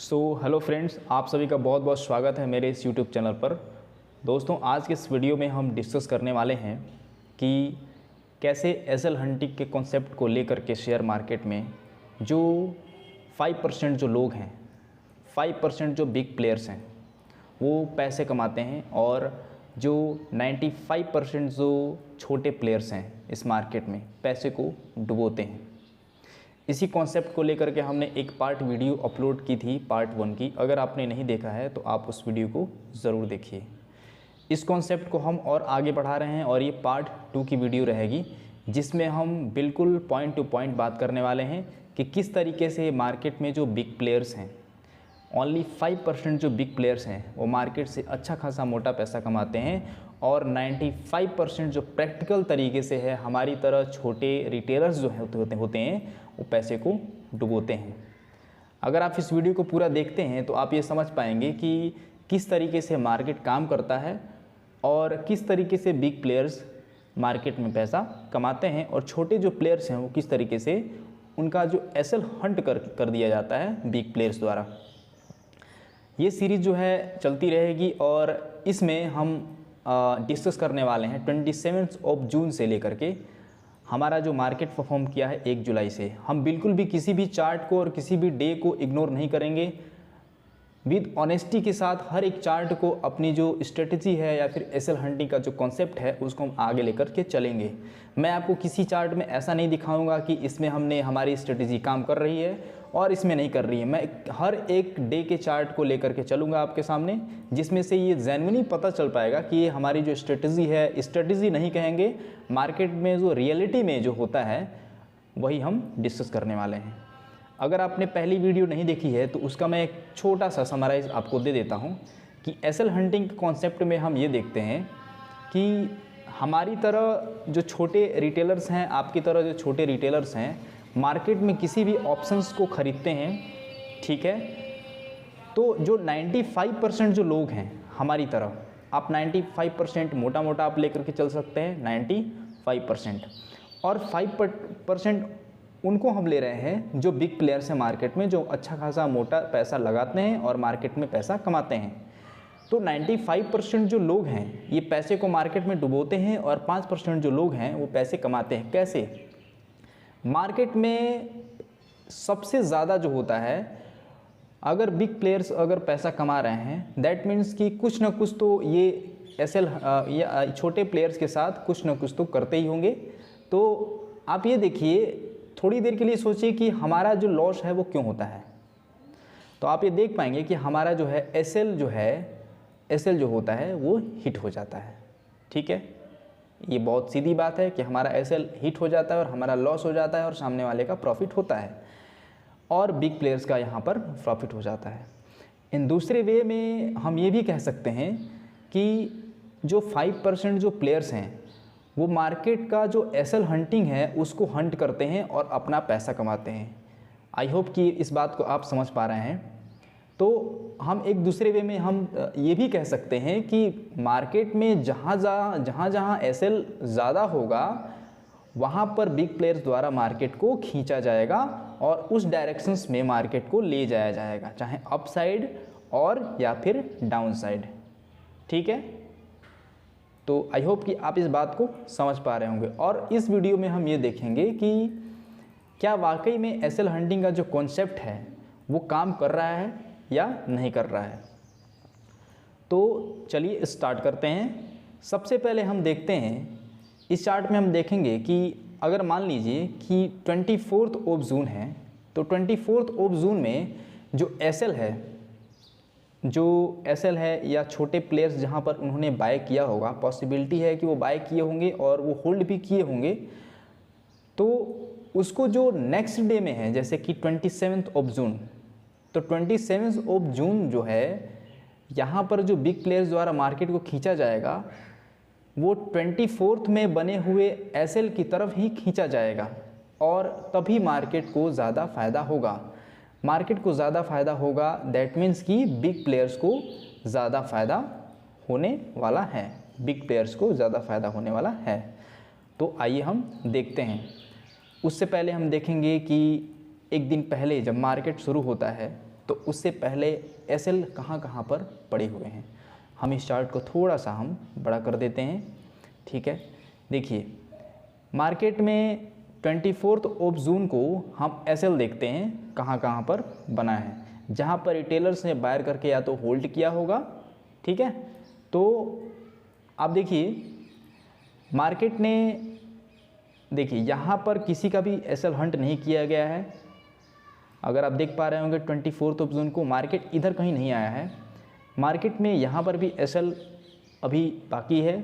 Hello friends, आप सभी का बहुत बहुत स्वागत है मेरे इस यूट्यूब चैनल पर। दोस्तों, आज के इस वीडियो में हम डिस्कस करने वाले हैं कि कैसे एसएल हंटिंग के कॉन्सेप्ट को लेकर के शेयर मार्केट में जो 5% जो लोग हैं, 5% जो बिग प्लेयर्स हैं वो पैसे कमाते हैं और जो 95% जो छोटे प्लेयर्स हैं इस मार्केट में पैसे को डुबोते हैं। इसी कॉन्सेप्ट को लेकर के हमने एक पार्ट वीडियो अपलोड की थी, पार्ट 1 की। अगर आपने नहीं देखा है तो आप उस वीडियो को ज़रूर देखिए। इस कॉन्सेप्ट को हम और आगे बढ़ा रहे हैं और ये पार्ट 2 की वीडियो रहेगी, जिसमें हम बिल्कुल पॉइंट टू पॉइंट बात करने वाले हैं कि किस तरीके से मार्केट में जो बिग प्लेयर्स हैं, ओनली 5% जो बिग प्लेयर्स हैं वो मार्केट से अच्छा खासा मोटा पैसा कमाते हैं और 95% जो प्रैक्टिकल तरीके से है हमारी तरह छोटे रिटेलर्स जो होते हैं वो पैसे को डुबोते हैं। अगर आप इस वीडियो को पूरा देखते हैं तो आप ये समझ पाएंगे कि किस तरीके से मार्केट काम करता है और किस तरीके से बिग प्लेयर्स मार्केट में पैसा कमाते हैं और छोटे जो प्लेयर्स हैं वो किस तरीके से उनका जो एसएल हंट कर दिया जाता है बिग प्लेयर्स द्वारा। ये सीरीज़ जो है चलती रहेगी और इसमें हम डिस्कस करने वाले हैं 27 जून से लेकर के हमारा जो मार्केट परफॉर्म किया है 1 जुलाई से। हम बिल्कुल भी किसी भी चार्ट को और किसी भी डे को इग्नोर नहीं करेंगे। विद ऑनेस्टी के साथ हर एक चार्ट को अपनी जो स्ट्रेटजी है या फिर एसएल हंटिंग का जो कॉन्सेप्ट है उसको हम आगे लेकर के चलेंगे। मैं आपको किसी चार्ट में ऐसा नहीं दिखाऊंगा कि इसमें हमने हमारी स्ट्रेटजी काम कर रही है और इसमें नहीं कर रही है। मैं हर एक डे के चार्ट को लेकर के चलूँगा आपके सामने, जिसमें से ये जेन्युइनली पता चल पाएगा कि ये हमारी जो स्ट्रेटजी है, स्ट्रेटजी नहीं कहेंगे, मार्केट में जो रियलिटी में जो होता है वही हम डिस्कस करने वाले हैं। अगर आपने पहली वीडियो नहीं देखी है तो उसका मैं एक छोटा सा समराइज़ आपको दे देता हूं कि एसएल हंटिंग के कॉन्सेप्ट में हम ये देखते हैं कि हमारी तरह जो छोटे रिटेलर्स हैं, आपकी तरह जो छोटे रिटेलर्स हैं, मार्केट में किसी भी ऑप्शंस को ख़रीदते हैं, ठीक है। तो जो 95% जो लोग हैं हमारी तरह, आप 95% मोटा मोटा आप लेकर के चल सकते हैं 95%, और 5% उनको हम ले रहे हैं जो बिग प्लेयर्स हैं मार्केट में, जो अच्छा खासा मोटा पैसा लगाते हैं और मार्केट में पैसा कमाते हैं। तो 95% जो लोग हैं ये पैसे को मार्केट में डुबोते हैं और 5% जो लोग हैं वो पैसे कमाते हैं। कैसे? मार्केट में सबसे ज़्यादा जो होता है, अगर बिग प्लेयर्स अगर पैसा कमा रहे हैं दैट मीन्स कि कुछ ना कुछ तो ये एसएल या छोटे प्लेयर्स के साथ कुछ ना कुछ तो करते ही होंगे। तो आप ये देखिए, थोड़ी देर के लिए सोचिए कि हमारा जो लॉस है वो क्यों होता है। तो आप ये देख पाएंगे कि हमारा जो है एसएल जो होता है वो हिट हो जाता है, ठीक है। ये बहुत सीधी बात है कि हमारा एसएल हिट हो जाता है और हमारा लॉस हो जाता है और सामने वाले का प्रॉफिट होता है और बिग प्लेयर्स का यहाँ पर प्रॉफिट हो जाता है। इन दूसरे वे में हम ये भी कह सकते हैं कि जो 5% जो प्लेयर्स हैं वो मार्केट का जो एसएल हंटिंग है उसको हंट करते हैं और अपना पैसा कमाते हैं। आई होप कि इस बात को आप समझ पा रहे हैं। तो हम एक दूसरे वे में हम ये भी कह सकते हैं कि मार्केट में जहाँ एसएल ज़्यादा होगा वहाँ पर बिग प्लेयर्स द्वारा मार्केट को खींचा जाएगा और उस डायरेक्शंस में मार्केट को ले जाया जाएगा, चाहे अप साइड और या फिर डाउन साइड, ठीक है। तो आई होप कि आप इस बात को समझ पा रहे होंगे। और इस वीडियो में हम ये देखेंगे कि क्या वाकई में एसएल हंटिंग का जो कॉन्सेप्ट है वो काम कर रहा है या नहीं कर रहा है। तो चलिए स्टार्ट करते हैं। सबसे पहले हम देखते हैं, इस चार्ट में हम देखेंगे कि अगर मान लीजिए कि 24 जून है, तो 24 जून में जो एसएल है या छोटे प्लेयर्स जहां पर उन्होंने बाय किया होगा, पॉसिबिलिटी है कि वो बाय किए होंगे और वो होल्ड भी किए होंगे, तो उसको जो नेक्स्ट डे में है जैसे कि 27 जून, तो 27 जून जो है यहाँ पर जो बिग प्लेयर्स द्वारा मार्केट को खींचा जाएगा वो 24 में बने हुए एसएल की तरफ ही खींचा जाएगा और तभी मार्केट को ज़्यादा फ़ायदा होगा। मार्केट को ज़्यादा फ़ायदा होगा दैट मीन्स कि बिग प्लेयर्स को ज़्यादा फ़ायदा होने वाला है, बिग प्लेयर्स को ज़्यादा फ़ायदा होने वाला है। तो आइए हम देखते हैं। उससे पहले हम देखेंगे कि एक दिन पहले जब मार्केट शुरू होता है तो उससे पहले एसएल कहाँ कहाँ पर पड़े हुए हैं। हम इस चार्ट को थोड़ा सा हम बड़ा कर देते हैं, ठीक है। देखिए मार्केट में 24 ऑफ जून को हम एसएल देखते हैं कहाँ कहाँ पर बना है, जहाँ पर रिटेलर्स ने बायर करके या तो होल्ड किया होगा, ठीक है। तो आप देखिए मार्केट ने, देखिए यहाँ पर किसी का भी एसएल हंट नहीं किया गया है। अगर आप देख पा रहे होंगे 24 ऑफ जून को मार्केट इधर कहीं नहीं आया है। मार्केट में यहाँ पर भी एसएल अभी बाकी है।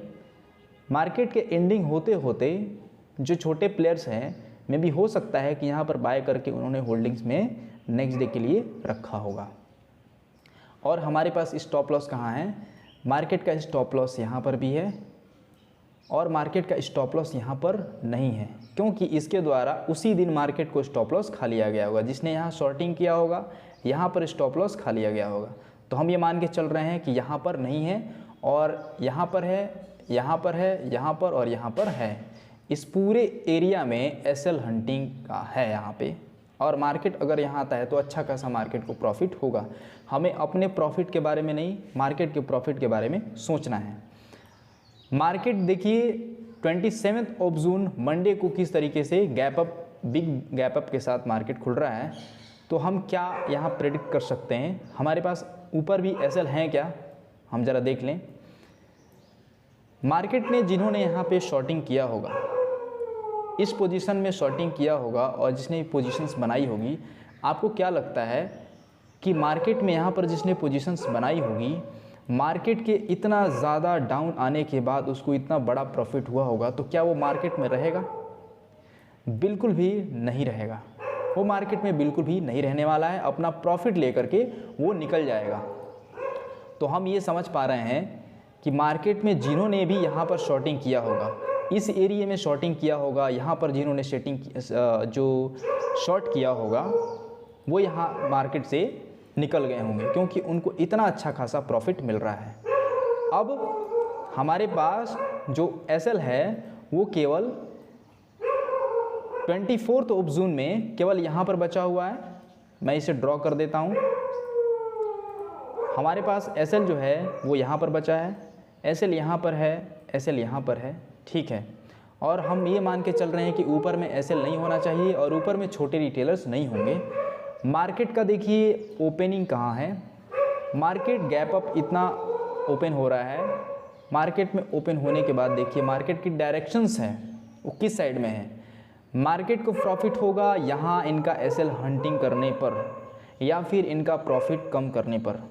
मार्केट के एंडिंग होते होते जो छोटे प्लेयर्स हैं में भी हो सकता है कि यहाँ पर बाय करके उन्होंने होल्डिंग्स में नेक्स्ट डे के लिए रखा होगा। और हमारे पास स्टॉप लॉस कहाँ है, मार्केट का स्टॉप लॉस यहाँ पर भी है और मार्केट का स्टॉप लॉस यहाँ पर नहीं है, क्योंकि इसके द्वारा उसी दिन मार्केट को स्टॉप लॉस खा लिया गया होगा। जिसने यहाँ शॉर्टिंग किया होगा यहाँ पर स्टॉप लॉस खा लिया गया होगा। तो हम ये मान के चल रहे हैं कि यहाँ पर नहीं है और यहाँ पर है, यहाँ पर है, यहाँ पर और यहाँ पर है। इस पूरे एरिया में एसएल हंटिंग का है यहाँ पे। और मार्केट अगर यहाँ आता है तो अच्छा खासा मार्केट को प्रॉफिट होगा। हमें अपने प्रॉफिट के बारे में नहीं, मार्केट के प्रॉफिट के बारे में सोचना है। मार्केट देखिए 27 ऑफ जून मंडे को किस तरीके से gap up, big gap up के साथ मार्केट खुल रहा है। तो हम क्या यहाँ प्रेडिक्ट कर सकते हैं, हमारे पास ऊपर भी एसएल हैं क्या, हम ज़रा देख लें। मार्केट ने जिन्होंने यहाँ पे शॉर्टिंग किया होगा, इस पोजीशन में शॉर्टिंग किया होगा और जिसने पोजीशंस बनाई होगी, आपको क्या लगता है कि मार्केट में यहाँ पर जिसने पोजीशंस बनाई होगी, मार्केट के इतना ज़्यादा डाउन आने के बाद उसको इतना बड़ा प्रॉफिट हुआ होगा, तो क्या वो मार्केट में रहेगा? बिल्कुल भी नहीं रहेगा। वो मार्केट में बिल्कुल भी नहीं रहने वाला है। अपना प्रॉफिट लेकर के वो निकल जाएगा। तो हम ये समझ पा रहे हैं कि मार्केट में जिन्होंने भी यहाँ पर शॉर्टिंग किया होगा, इस एरिया में शॉर्टिंग किया होगा, यहाँ पर जिन्होंने जो शॉर्ट किया होगा वो यहाँ मार्केट से निकल गए होंगे, क्योंकि उनको इतना अच्छा खासा प्रॉफिट मिल रहा है। अब हमारे पास जो एसएल है वो केवल 24 ऑफ जून में केवल यहाँ पर बचा हुआ है। मैं इसे ड्रॉ कर देता हूँ। हमारे पास एसएल जो है वो यहाँ पर बचा है, एसएल यहाँ पर है, एसएल यहाँ पर है, ठीक है। और हम ये मान के चल रहे हैं कि ऊपर में एसएल नहीं होना चाहिए और ऊपर में छोटे रिटेलर्स नहीं होंगे। मार्केट का देखिए ओपनिंग कहाँ है, मार्केट गैप अप इतना ओपन हो रहा है। मार्केट में ओपन होने के बाद देखिए मार्केट की डायरेक्शंस हैं वो किस साइड में है। मार्केट को प्रॉफिट होगा यहाँ इनका एसएल हंटिंग करने पर या फिर इनका प्रॉफिट कम करने पर।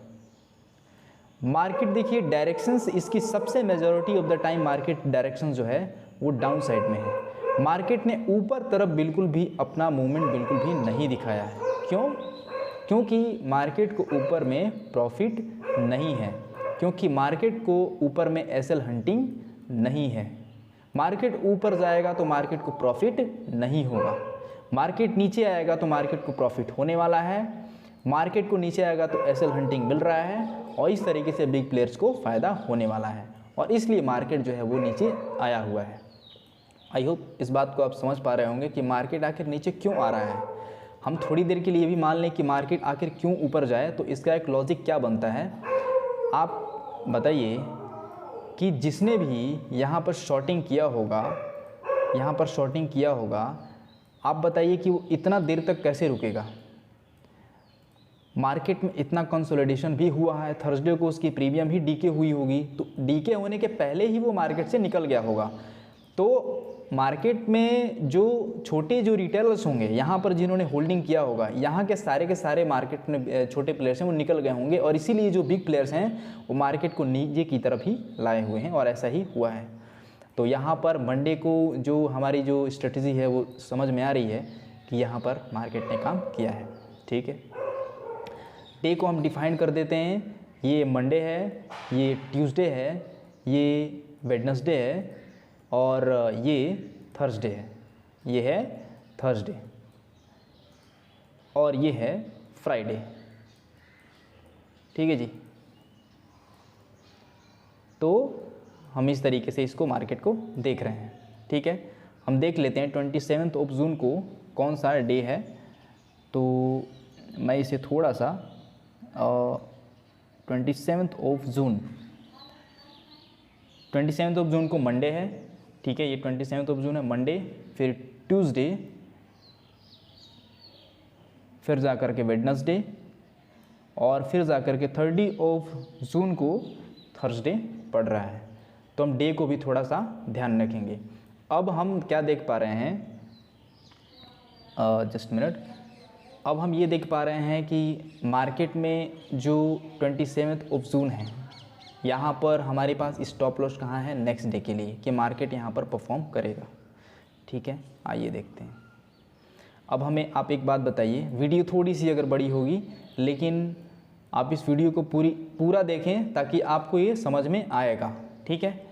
मार्केट देखिए डायरेक्शंस इसकी सबसे majority of the time market direction जो है वो डाउन साइड में है। मार्केट ने ऊपर तरफ बिल्कुल भी अपना मूवमेंट बिल्कुल भी नहीं दिखाया है। क्यों? क्योंकि मार्केट को ऊपर में प्रॉफिट नहीं है, क्योंकि मार्केट को ऊपर में एसएल हंटिंग नहीं है। मार्केट ऊपर जाएगा तो मार्केट को प्रॉफिट नहीं होगा, मार्केट नीचे आएगा तो मार्केट को प्रॉफिट होने वाला है, मार्केट को नीचे आएगा तो एसएल हंटिंग मिल रहा है और इस तरीके से बिग प्लेयर्स को फ़ायदा होने वाला है और इसलिए मार्केट जो है वो नीचे आया हुआ है। आई होप इस बात को आप समझ पा रहे होंगे कि मार्केट आखिर नीचे क्यों आ रहा है। हम थोड़ी देर के लिए भी मान लें कि मार्केट आखिर क्यों ऊपर जाए तो इसका एक लॉजिक क्या बनता है, आप बताइए कि जिसने भी यहाँ पर शॉर्टिंग किया होगा, यहाँ पर शॉर्टिंग किया होगा, आप बताइए कि वो इतना देर तक कैसे रुकेगा। मार्केट में इतना कंसोलिडेशन भी हुआ है, थर्सडे को उसकी प्रीमियम ही डीके हुई होगी, तो डीके होने के पहले ही वो मार्केट से निकल गया होगा। तो मार्केट में जो छोटे जो रिटेलर्स होंगे, यहाँ पर जिन्होंने होल्डिंग किया होगा, यहाँ के सारे मार्केट में छोटे प्लेयर्स हैं वो निकल गए होंगे और इसीलिए जो बिग प्लेयर्स हैं वो मार्केट को नीचे की तरफ ही लाए हुए हैं और ऐसा ही हुआ है। तो यहाँ पर मंडे को जो हमारी जो स्ट्रेटजी है वो समझ में आ रही है कि यहाँ पर मार्केट ने काम किया है, ठीक है। डे को हम डिफाइन कर देते हैं, ये मंडे है, ये ट्यूसडे है, ये वेडनेसडे है और ये थर्सडे है। ये है थर्सडे और ये है फ्राइडे, ठीक है जी। तो हम इस तरीके से इसको मार्केट को देख रहे हैं, ठीक है। हम देख लेते हैं 27 ऑफ जून को कौन सा डे है। तो मैं इसे थोड़ा सा 27 जून को मंडे है, ठीक है, ये 27 जून है मंडे, फिर ट्यूसडे, फिर जा कर के वेडनेसडे, और फिर जा कर के 30 जून को थर्सडे पड़ रहा है। तो हम डे को भी थोड़ा सा ध्यान रखेंगे। अब हम क्या देख पा रहे हैं, जस्ट मिनट, अब हम ये देख पा रहे हैं कि मार्केट में जो 27 जून है, यहाँ पर हमारे पास स्टॉप लॉस कहाँ है नेक्स्ट डे के लिए, कि मार्केट यहाँ पर परफॉर्म करेगा, ठीक है। आइए देखते हैं। अब हमें आप एक बात बताइए, वीडियो थोड़ी सी अगर बड़ी होगी, लेकिन आप इस वीडियो को पूरा देखें ताकि आपको ये समझ में आएगा, ठीक है।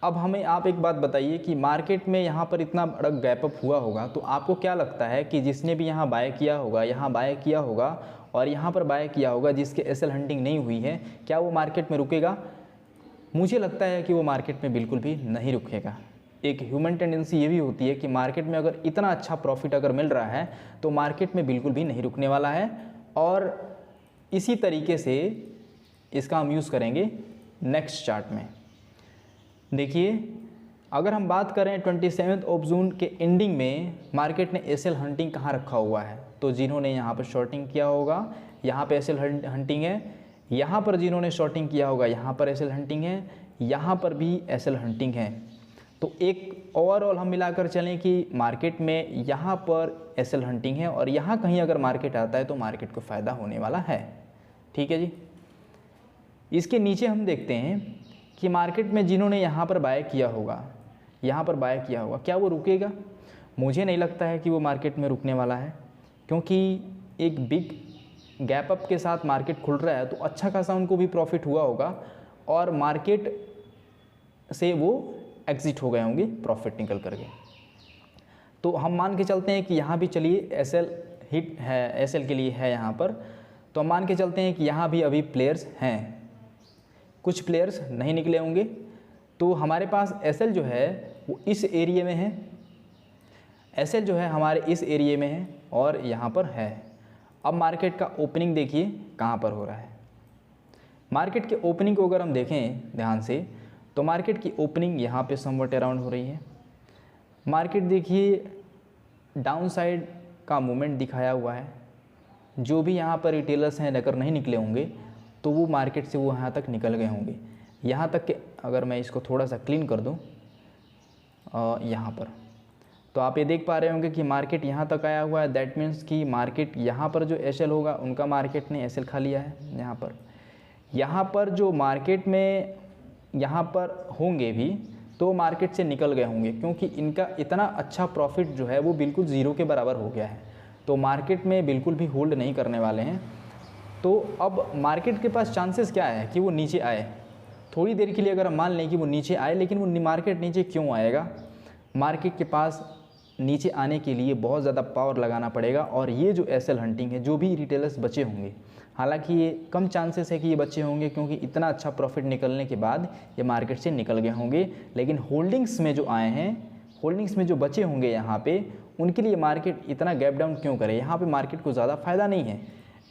अब हमें आप एक बात बताइए कि मार्केट में यहाँ पर इतना बड़ा गैप अप हुआ होगा, तो आपको क्या लगता है कि जिसने भी यहाँ बाय किया होगा, यहाँ बाय किया होगा और यहाँ पर बाय किया होगा, जिसके एसएल हंटिंग नहीं हुई है, क्या वो मार्केट में रुकेगा? मुझे लगता है कि वो मार्केट में बिल्कुल भी नहीं रुकेगा। एक ह्यूमन टेंडेंसी ये भी होती है कि मार्केट में अगर इतना अच्छा प्रॉफिट अगर मिल रहा है तो मार्केट में बिल्कुल भी नहीं रुकने वाला है। और इसी तरीके से इसका हम यूज़ करेंगे नेक्स्ट चार्ट में। देखिए, अगर हम बात करें 27 जून के एंडिंग में मार्केट ने एसएल हंटिंग कहाँ रखा हुआ है, तो जिन्होंने यहाँ पर शॉर्टिंग किया होगा यहाँ पे एसएल हंटिंग है, यहाँ पर जिन्होंने शॉर्टिंग किया होगा यहाँ पर एसएल हंटिंग है, यहाँ पर भी एसएल हंटिंग है। तो एक ओवरऑल हम मिलाकर चलें कि मार्केट में यहाँ पर एसएल हंटिंग है और यहाँ कहीं अगर मार्केट आता है तो मार्केट को फ़ायदा होने वाला है, ठीक है जी। इसके नीचे हम देखते हैं कि मार्केट में जिन्होंने यहाँ पर बाय किया होगा, यहाँ पर बाय किया होगा, क्या वो रुकेगा? मुझे नहीं लगता है कि वो मार्केट में रुकने वाला है, क्योंकि एक बिग गैप अप के साथ मार्केट खुल रहा है तो अच्छा खासा उनको भी प्रॉफिट हुआ होगा और मार्केट से वो एग्जिट हो गए होंगे प्रॉफिट निकल करके। तो हम मान के चलते हैं कि यहाँ भी चलिए एसएल हिट है, एसएल के लिए है यहाँ पर, तो हम मान के चलते हैं कि यहाँ भी अभी प्लेयर्स हैं, कुछ प्लेयर्स नहीं निकले होंगे। तो हमारे पास एसएल जो है वो इस एरिया में है, एसएल जो है हमारे इस एरिया में है और यहाँ पर है। अब मार्केट का ओपनिंग देखिए कहाँ पर हो रहा है। मार्केट के ओपनिंग को अगर हम देखें ध्यान से तो मार्केट की ओपनिंग यहाँ पे समवट अराउंड हो रही है। मार्केट देखिए डाउन साइड का मूवमेंट दिखाया हुआ है। जो भी यहाँ पर रिटेलर्स हैं अगर नहीं निकले होंगे तो वो मार्केट से वो यहाँ तक निकल गए होंगे। यहाँ तक के अगर मैं इसको थोड़ा सा क्लीन कर दूँ यहाँ पर, तो आप ये देख पा रहे होंगे कि मार्केट यहाँ तक आया हुआ है। दैट मीन्स कि मार्केट यहाँ पर जो एसएल होगा उनका मार्केट ने एसएल खा लिया है। यहाँ पर जो मार्केट में यहाँ पर होंगे भी तो मार्केट से निकल गए होंगे, क्योंकि इनका इतना अच्छा प्रॉफिट जो है वो बिल्कुल ज़ीरो के बराबर हो गया है। तो मार्केट में बिल्कुल भी होल्ड नहीं करने वाले हैं। तो अब मार्केट के पास चांसेस क्या है कि वो नीचे आए। थोड़ी देर के लिए अगर हम मान लें कि वो नीचे आए, लेकिन वो मार्केट नीचे क्यों आएगा? मार्केट के पास नीचे आने के लिए बहुत ज़्यादा पावर लगाना पड़ेगा। और ये जो एसएल हंटिंग है, जो भी रिटेलर्स बचे होंगे, हालांकि ये कम चांसेस है कि ये बचे होंगे, क्योंकि इतना अच्छा प्रॉफिट निकलने के बाद ये मार्केट से निकल गए होंगे। लेकिन होल्डिंग्स में जो आए हैं, होल्डिंग्स में जो बचे होंगे यहाँ पे, उनके लिए मार्केट इतना गैप डाउन क्यों करे? यहाँ पे मार्केट को ज़्यादा फ़ायदा नहीं है।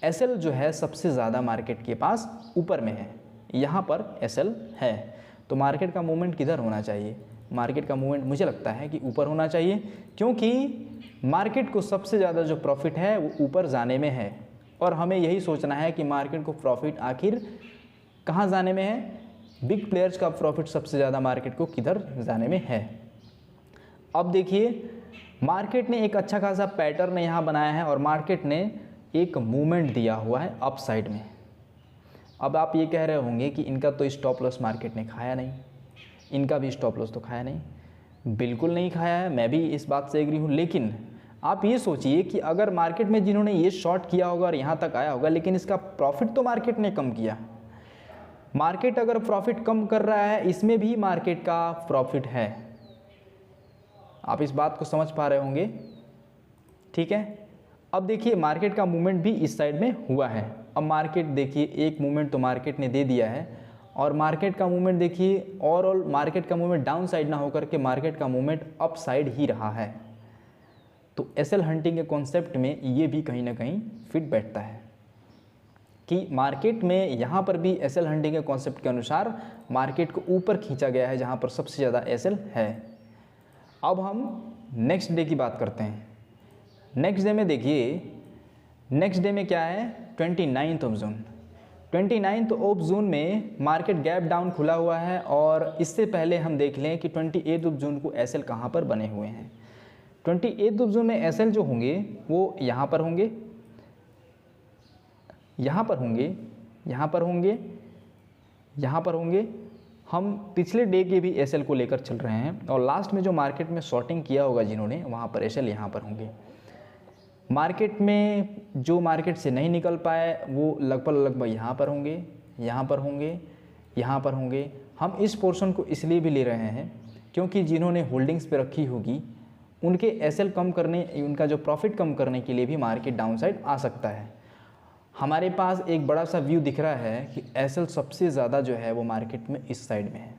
एसएल जो है सबसे ज़्यादा मार्केट के पास ऊपर में है, यहाँ पर एसएल है। तो मार्केट का मूवमेंट किधर होना चाहिए? मार्केट का मूवमेंट मुझे लगता है कि ऊपर होना चाहिए, क्योंकि मार्केट को सबसे ज़्यादा जो प्रॉफिट है वो ऊपर जाने में है। और हमें यही सोचना है कि मार्केट को प्रॉफिट आखिर कहाँ जाने में है। बिग प्लेयर्स का प्रॉफिट सबसे ज़्यादा मार्केट को किधर जाने में है। अब देखिए, मार्केट ने एक अच्छा खासा पैटर्न यहाँ बनाया है और मार्केट ने एक मूवमेंट दिया हुआ है अप साइड में। अब आप ये कह रहे होंगे कि इनका तो स्टॉप लॉस मार्केट ने खाया नहीं, इनका भी स्टॉप लॉस तो खाया नहीं। बिल्कुल नहीं खाया है, मैं भी इस बात से एग्री हूँ। लेकिन आप ये सोचिए कि अगर मार्केट में जिन्होंने ये शॉर्ट किया होगा और यहाँ तक आया होगा, लेकिन इसका प्रॉफिट तो मार्केट ने कम किया। मार्केट अगर प्रॉफिट कम कर रहा है, इसमें भी मार्केट का प्रॉफिट है। आप इस बात को समझ पा रहे होंगे, ठीक है। अब देखिए, मार्केट का मूवमेंट भी इस साइड में हुआ है। अब मार्केट देखिए, एक मूवमेंट तो मार्केट ने दे दिया है और मार्केट का मूवमेंट देखिए, ओवरऑल मार्केट का मूवमेंट डाउन साइड ना होकर के मार्केट का मूवमेंट अप साइड ही रहा है। तो एसएल हंटिंग के कॉन्सेप्ट में ये भी कहीं ना कहीं फिट बैठता है, कि मार्केट में यहाँ पर भी एसएल हंटिंग के कॉन्सेप्ट के अनुसार मार्केट को ऊपर खींचा गया है जहाँ पर सबसे ज़्यादा एसएल है। अब हम नेक्स्ट डे की बात करते हैं। नेक्स्ट डे में देखिए, नेक्स्ट डे में क्या है, 29 ऑफ जून। 29 ऑफ जून में मार्केट गैप डाउन खुला हुआ है और इससे पहले हम देख लें कि 28 ऑफ जून को एसएल कहाँ पर बने हुए हैं। 28 ऑफ जून में एसएल जो होंगे वो यहाँ पर होंगे, यहाँ पर होंगे, यहाँ पर होंगे, यहाँ पर होंगे। हम पिछले डे के भी एसएल को लेकर चल रहे हैं और लास्ट में जो मार्केट में शॉर्टिंग किया होगा जिन्होंने, वहाँ पर एसएल यहाँ पर होंगे। मार्केट में जो मार्केट से नहीं निकल पाए वो लगभग यहाँ पर होंगे, यहाँ पर होंगे, यहाँ पर होंगे। हम इस पोर्शन को इसलिए भी ले रहे हैं क्योंकि जिन्होंने होल्डिंग्स पे रखी होगी उनके एसएल कम करने, उनका जो प्रॉफिट कम करने के लिए भी मार्केट डाउनसाइड आ सकता है। हमारे पास एक बड़ा सा व्यू दिख रहा है कि एसएल सबसे ज़्यादा जो है वो मार्केट में इस साइड में है।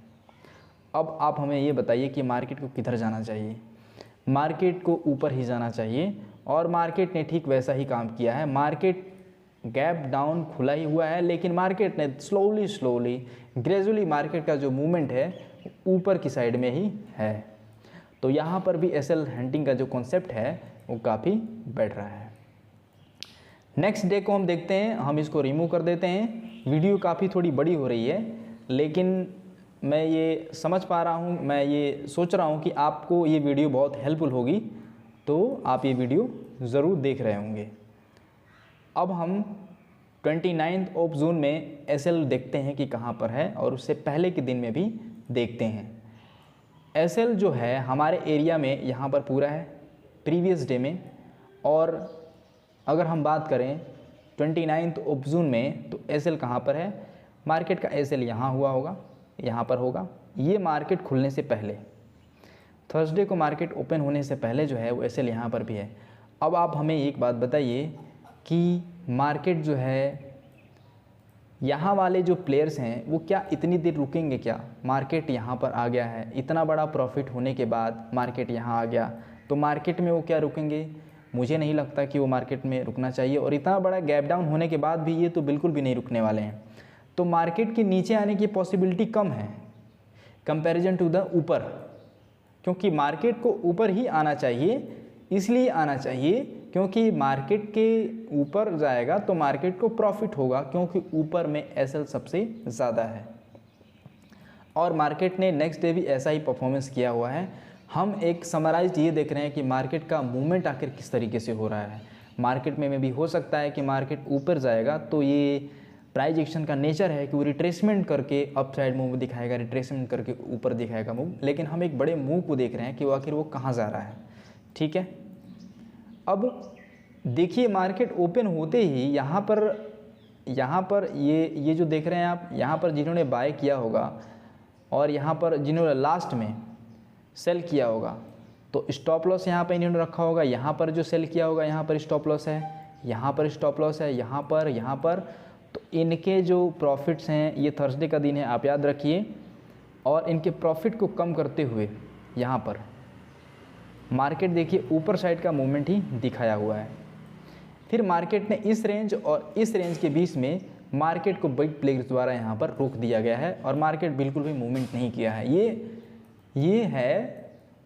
अब आप हमें ये बताइए कि मार्केट को किधर जाना चाहिए। मार्केट को ऊपर ही जाना चाहिए और मार्केट ने ठीक वैसा ही काम किया है। मार्केट गैप डाउन खुला ही हुआ है लेकिन मार्केट ने स्लोली ग्रेजुअली मार्केट का जो मूवमेंट है ऊपर की साइड में ही है। तो यहाँ पर भी एसएल हंटिंग का जो कॉन्सेप्ट है वो काफ़ी बैठ रहा है। नेक्स्ट डे को हम देखते हैं, हम इसको रिमूव कर देते हैं। वीडियो काफ़ी थोड़ी बड़ी हो रही है लेकिन मैं ये समझ पा रहा हूँ, मैं ये सोच रहा हूँ कि आपको ये वीडियो बहुत हेल्पफुल होगी, तो आप ये वीडियो ज़रूर देख रहे होंगे। अब हम 29 ऑफ जून में एसएल देखते हैं कि कहाँ पर है और उससे पहले के दिन में भी देखते हैं। एसएल जो है हमारे एरिया में यहाँ पर पूरा है प्रीवियस डे में, और अगर हम बात करें 29 ऑफ जून में तो एसएल कहाँ पर है, मार्केट का एसएल यहाँ हुआ होगा, यहाँ पर होगा। ये मार्केट खुलने से पहले, थर्सडे को मार्केट ओपन होने से पहले जो है वो एसएल यहाँ पर भी है। अब आप हमें एक बात बताइए कि मार्केट जो है, यहाँ वाले जो प्लेयर्स हैं वो क्या इतनी देर रुकेंगे क्या? मार्केट यहाँ पर आ गया है, इतना बड़ा प्रॉफिट होने के बाद मार्केट यहाँ आ गया, तो मार्केट में वो क्या रुकेंगे? मुझे नहीं लगता कि वो मार्केट में रुकना चाहिए। और इतना बड़ा गैप डाउन होने के बाद भी ये तो बिल्कुल भी नहीं रुकने वाले हैं। तो मार्केट के नीचे आने की पॉसिबिलिटी कम है कंपैरिजन टू द ऊपर, क्योंकि मार्केट को ऊपर ही आना चाहिए। इसलिए आना चाहिए क्योंकि मार्केट के ऊपर जाएगा तो मार्केट को प्रॉफिट होगा, क्योंकि ऊपर में एसएल सबसे ज़्यादा है। और मार्केट ने नेक्स्ट डे भी ऐसा ही परफॉर्मेंस किया हुआ है। हम एक समराइज ये देख रहे हैं कि मार्केट का मूवमेंट आखिर किस तरीके से हो रहा है। मार्केट में भी हो सकता है कि मार्केट ऊपर जाएगा तो ये प्राइस एक्शन का नेचर है कि वो रिट्रेसमेंट करके अप साइड मूव दिखाएगा, रिट्रेसमेंट करके ऊपर दिखाएगा मूव। लेकिन हम एक बड़े मूव को देख रहे हैं कि वो आखिर वो कहाँ जा रहा है। ठीक है, अब देखिए मार्केट ओपन होते ही यहाँ पर ये जो देख रहे हैं आप, यहाँ पर जिन्होंने बाय किया होगा और यहाँ पर जिन्होंने लास्ट में सेल किया होगा तो स्टॉप लॉस यहाँ पर इन्होंने रखा होगा। यहाँ पर जो सेल किया होगा यहाँ पर स्टॉप लॉस है, यहाँ पर स्टॉप लॉस है, यहाँ पर। तो इनके जो प्रॉफिट्स हैं, ये थर्सडे का दिन है आप याद रखिए, और इनके प्रॉफिट को कम करते हुए यहाँ पर मार्केट देखिए ऊपर साइड का मूवमेंट ही दिखाया हुआ है। फिर मार्केट ने इस रेंज और इस रेंज के बीच में मार्केट को बिग प्लेयर्स द्वारा यहाँ पर रोक दिया गया है और मार्केट बिल्कुल भी मूवमेंट नहीं किया है। ये है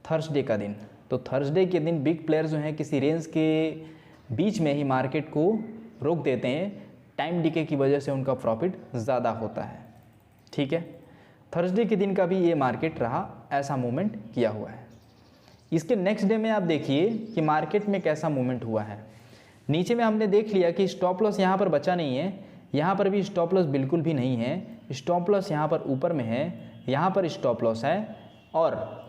थर्सडे का दिन। तो थर्सडे के दिन बिग प्लेयर्स जो हैं किसी रेंज के बीच में ही मार्केट को रोक देते हैं। टाइम डिके की वजह से उनका प्रॉफिट ज़्यादा होता है। ठीक है, थर्सडे के दिन का भी ये मार्केट रहा, ऐसा मूवमेंट किया हुआ है। इसके नेक्स्ट डे में आप देखिए कि मार्केट में कैसा मूवमेंट हुआ है। नीचे में हमने देख लिया कि स्टॉप लॉस यहाँ पर बचा नहीं है, यहाँ पर भी स्टॉप लॉस बिल्कुल भी नहीं है। स्टॉप लॉस यहाँ पर ऊपर में है, यहाँ पर स्टॉप लॉस है, और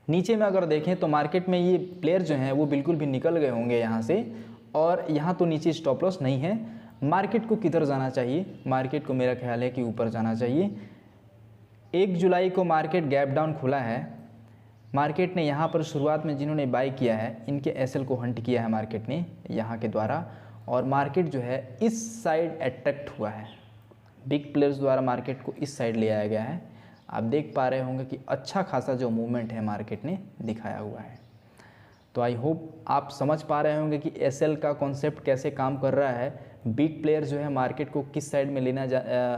नीचे में अगर देखें तो मार्केट में ये प्लेयर जो हैं वो बिल्कुल भी निकल गए होंगे यहाँ से, और यहाँ तो नीचे स्टॉप लॉस नहीं है। मार्केट को किधर जाना चाहिए? मार्केट को मेरा ख्याल है कि ऊपर जाना चाहिए। 1 जुलाई को मार्केट गैप डाउन खुला है। मार्केट ने यहाँ पर शुरुआत में जिन्होंने बाय किया है इनके एसएल को हंट किया है मार्केट ने यहाँ के द्वारा, और मार्केट जो है इस साइड अट्रैक्ट हुआ है। बिग प्लेयर्स द्वारा मार्केट को इस साइड ले आया गया है। आप देख पा रहे होंगे कि अच्छा खासा जो मूवमेंट है मार्केट ने दिखाया हुआ है। तो आई होप आप समझ पा रहे होंगे कि एसएल का कॉन्सेप्ट कैसे काम कर रहा है। बिग प्लेयर जो है मार्केट को किस साइड में लेना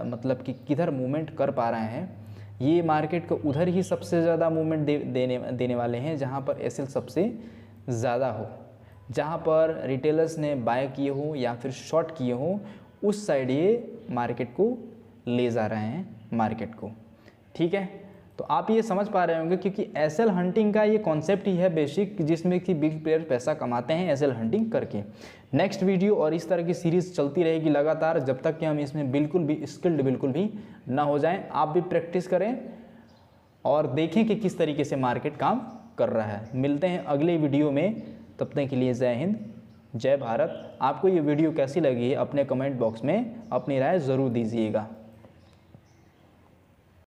मतलब कि किधर मूवमेंट कर पा रहे हैं, ये मार्केट को उधर ही सबसे ज़्यादा मूवमेंट देने वाले हैं जहाँ पर एसएल सबसे ज़्यादा हो, जहाँ पर रिटेलर्स ने बाय किए हो या फिर शॉर्ट किए हो, उस साइड ये मार्केट को ले जा रहे हैं मार्केट को। ठीक है, तो आप ये समझ पा रहे होंगे क्योंकि एसएल हंटिंग का ये कॉन्सेप्ट ही है बेसिक, जिसमें कि बिग प्लेयर पैसा कमाते हैं एसएल हंटिंग करके। नेक्स्ट वीडियो और इस तरह की सीरीज़ चलती रहेगी लगातार, जब तक कि हम इसमें बिल्कुल भी स्किल्ड बिल्कुल भी ना हो जाएं। आप भी प्रैक्टिस करें और देखें कि किस तरीके से मार्केट काम कर रहा है। मिलते हैं अगले वीडियो में, तब तक के लिए जय हिंद, जय भारत। आपको ये वीडियो कैसी लगी है अपने कमेंट बॉक्स में अपनी राय ज़रूर दीजिएगा।